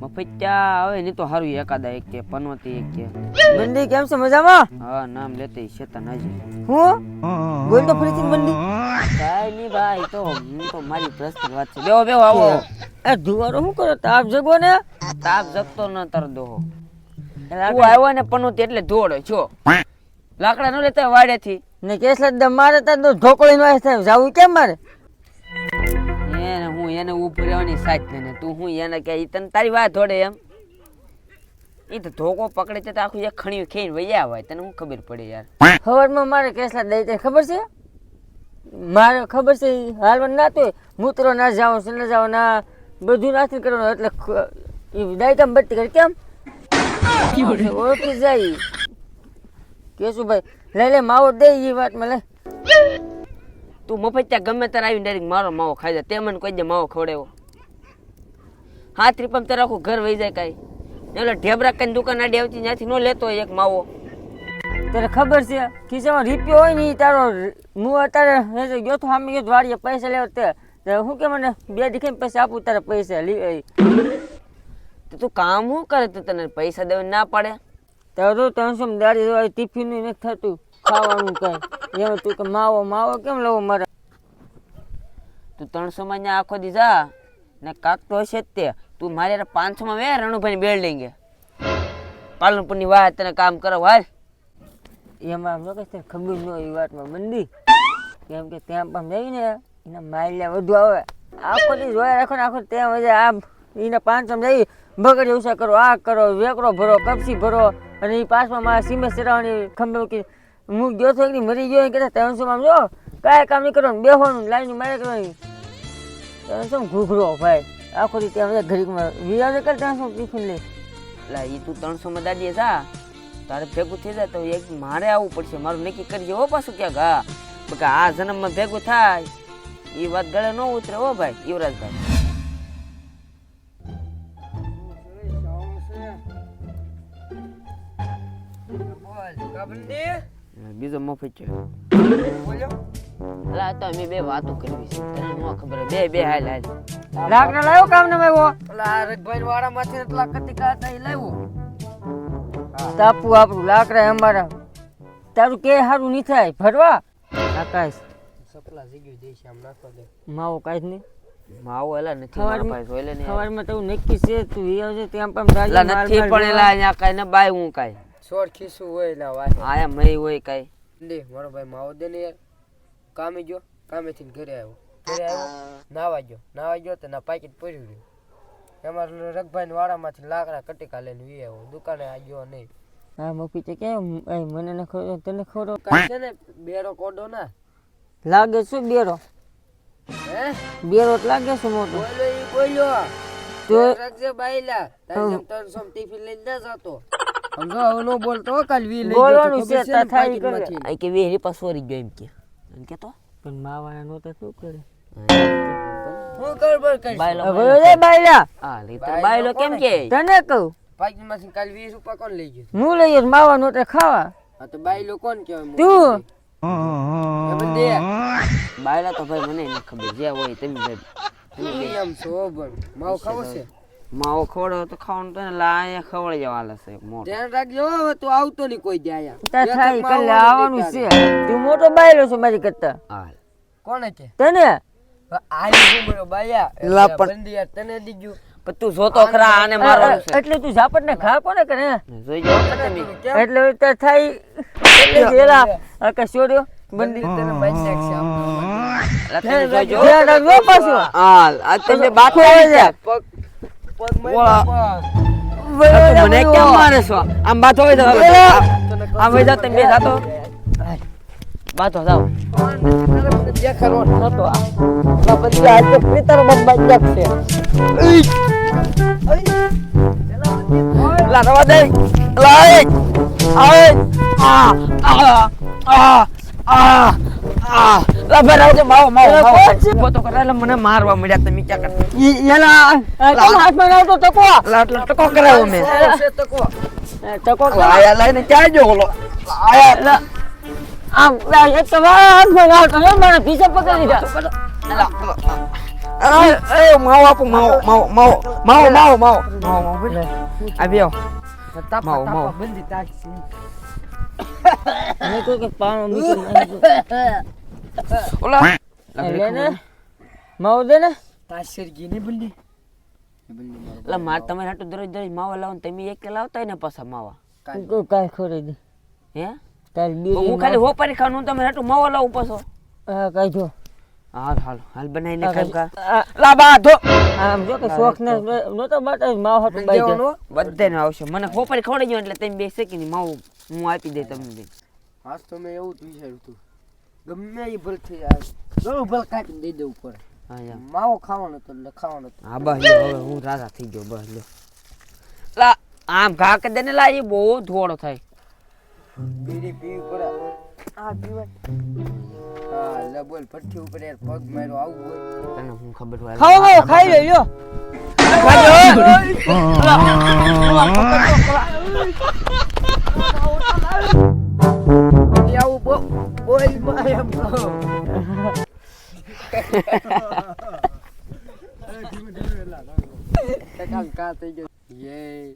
મફત્યા આવે ને તો હારું એકાદા એક કે પનોતી એક કે બંડી કેમ છે મજામાં? હા નામ લેતે શેતાન હાજી હું બોલ તો ફરીથી બંડી. કાઈ નહીં ભાઈ તો હું તો મારી પ્રશ્ન વાત છે બેહો બેહો આવો એ ધુવારો શું કરો તાપ જગો ને? તાપ જગતો ન તર દોહો તું આવ્યો ને પનોતી એટલે દોડો છો લાકડા ન લેતા વાડેથી ને કેસલા દમ મારે તા તો ઢોકળી નો થાય જાવું કેમ મારે? એને ઉભું રહેવાની સાથ ને તું હું એને કે ઈ તને તારી વાત ધોડે એમ ઈ તો ધોકો પકડે છે તો આખું એક ખણી ખેઈને વૈયા હોય તને શું ખબર પડે યાર ખબરમાં મારે કેસલા દઈ તે ખબર છે? મારે ખબર છે હાલવા ના તો મૂત્રો ના જાવ છે ના જાવ ના બધું નાથી કરવાનું એટલે ઈ દાયકા બત્તી કરી કેમ ઓળખી જાય કેશુભાઈ લઈ લે માવો દે ઈ વાતમાં લે. તું મફત્યા ગમે તારે આવીને ડાયરેક્ટ મારો માવો ખાઈ જાય તે મને કોઈ દે માવો ખવડાવ્યો 7 રૂપિયામાં તારે આખું ઘર વહી જાય કાંઈ એટલે ઢેબરા કઈ દુકાન આડી આવતી ત્યાંથી ન લેતો એક માવો તને ખબર છે ખિસ્સામાં રૂપિયો હોય ને તારો હું અત્યારે ગયો તો સામે ગયો વાડીએ પૈસા લેવા તે શું કે મને 2 દીખીને પૈસા આપું તારા પૈસા તું કામ શું કરે તું તને પૈસા દેવા ના પાડે તારો તો 300 દાડી ટિફિન નથી થતું ખાવાનું કઈ એમ તું કે માવો માવો કેમ લેવો મારે? તું 300 માં ત્યાં આખો દી જા ને કાક તો હશે જ તે તું મારે 500 માં વે રણુભાઈ બિલ્ડિંગ પાલનપુર ની વાત તને કામ કરો હાલ એમાં કઈ ખબર ન હોય એ વાતમાં બંદી કેમ કે ત્યાં પણ જઈ ને એના માઇલ્યા વધુ આવે આખો દી જોયા રાખો ને આખો ત્યાં મજા આ એને 500 જઈ બગડ ઉષા કરો આ કરો વેકરો ભરો કપસી ભરો અને એ પાસમાં મારા સિમેન્ટ ચડાવવાની ખંભે મૂકી હું ગયો તો એકની મરી ગયો કે 300 માં જો કાંઈ કામ નહીં કરવાનું બેસવાનું લાઈન મારે કરવાની 300 ઘૂઘરો ભાઈ આખો દી ત્યાં બધા ઘડીકમાં વિરાજ કર 300 ટિફિન લે લા ઈ તું 300 માં દાડીએ જા તારે ભેગું થઈ જાય તો એક મારે આવવું પડશે મારું નક્કી કરજે હો પાછું ક્યાંક હા કે આ જન્મમાં ભેગું થાય એ વાત ગળે ન ઉતરે હો ભાઈ યુવરાજભાઈ બીજો મફત છે અલા તો અમે બે વાતો કરવી છે તને ન ખબર બે હાલ લાકડા લાવ્યો કામ ને આવ્યો ઓલા રગભાઈ વાળા માંથી એટલા કતિકા હતા એ લાવ્યો તાપુ આપણું લાકડા અમારા તારું કે સારું નહીં થાય ભરવા આકાશ સપલા જગ્યો દેશ આમ નાખવા દે માવો કાઈ નહીં માવો એલા નથી મારા પાસે જોઈ લે ને સવારમાં તો નક્કી છે તું ઈ આવજે ત્યાં પણ એલા નથી પણ એલા અહીંયા કાઈ ન બાય હું કાઈ શોર્ટ ખીસું હોય એલા વાય આયા મય હોય કાઈ લે મારો ભાઈ માવો દે ને યાર કામે ગયો કામેથી ઘરે આવ્યો નાવા ગયો તો ના પાકીટ પડ્યું રહ્યું એમાં રગભાઈ વાડામાંથી લાકડા કટીકા લઈને વી આવ્યો દુકાને આ ગયો નહીં હા મફી તે કે મને ન ખબર તને ખબર કાઈ છે ને બેરો કોડો ના લાગે શું બેરો હે બેરો લાગે શું મોટો બોલ્યો તો રગજે બાઈલા તારી જેમ 300 ટિફિન લઈને ના જાતો સમજો નો બોલતો કાલ વી લઈ બોલવાનું છે તા થાય કરે આ કે વેરી પાસોરી ગયો એમ કે તો પણ માવાના નો તો શું કરે હું કરબર કરી હવે બાયલા આ લીટર બાયલો કેમ કે તને કહું પાકીટમાંથી કાલ 20 રૂપિયા કોણ લઈ ગયું હું લઈ માવા નો ખાવા હા તો બાઈલો કોણ કહેવાય તું બંદે બાયલા તો ભાઈ મને ન ખબર જે હોય તમે ભાઈ એમ છો પણ માવ ખાવો છે માવો ખવડો તો ખાવાનું તો લાયા ખવડી જવા આલે છે મોટો ધ્યાન રાખજો હવે તું આવતો નહીં કોઈ દે આયા તા થાય કાલે આવવાનું છે તું મોટો બાયલો છો મારી કરતા હાલ કોણે છે તને આલી ઉમરો બાયા લા પણ- બંદિયા તને દીજુ પણ તું જોતો ખરા આને મારવાનું છે એટલે તું ઝાપટ ને ખા કોને કરે જોઈ જાવ તમે એટલે તાર થાય એટલે જેલા આકા છોડ્યો બંદી તને બાઈ નાખશે આમ તમે જોઈ જાવ ધ્યાન રાખજો પાછું હાલ આ તમે બાકી આવી જા પગ પગ ઓળા. મારી તું મને કેમ મારે છો આમ બાતો હોય તો આમ હોય જાવ તમે બે જાતો બાતો જાવ દેખાડો નતો આ બંદી આજ તો પ્રીતર બંબાઈ નાખશે લા રવા દે લાય આય આ લા ભરાવ માવો બોતો કરાલે મને મારવા મળ્યા તમે ક્યાં કરતા એલા કેમ હાથમાં આવતો તકો લા એટલે ટકો કરાવો મે છે તો કો તકો આયા લઈને ક્યાં જો ઓલો આયા આમ એક તો હાથમાં આવતો મને પીછે પકડી લીધા એ માવો આપો માવો આવ્યો તાપા માવો. તાપા બંધી તાકસી મેં કહ્યું કે પાણો મૂકી ઓલા લે ને માવો દે ને તાશર ગઈ ને બંધી એટલે મારે તમારે હાટું દરરોજ માવો લાવો ને તમે એક લાવતા હોય ને પાછા માવા કાંઈ ખોરી દે હે તારી હું ખાલી હોપારી ખાવાનું તમે હાટું માવો લાવું પાછો હા કાંઈ જો હાલ બનાવીને ખાઈ કા આ- લા બા ધો આમ જો કે શોખ ને નતો બાટા માવો હાટું બાઈ જાય બધાને આવશે મને હોપારી ખવડાવી ગયો એટલે તમે બે શેકીને માવું હું આપી દે તમને બે હાસ તો મેં એવું જ વિચાર્યું હતું ગમે એ ભલ થઈ જાય ગળું ભલ કાપીને દઈ દેવું પડે હા યાર માવો ખાવાનો તો એટલે ખાવાનો તો હા બસ લ્યો, હવે હું રાજા થઈ ગયો બસ લ્યો લા આમ ઘા કે દેને લા એ બહુ ધોળો થાય બીડી પીવી પડે આ પીવાય હા લે બોલ પઠ્ઠી ઉપર યાર પગ માર્યો આવું હોય તને હું ખબર હોય ખાઓ ખાઓ ખાઈ લે લ્યો આવું બોલ માં એમ કહો કાલ કા થઈ ગયો યે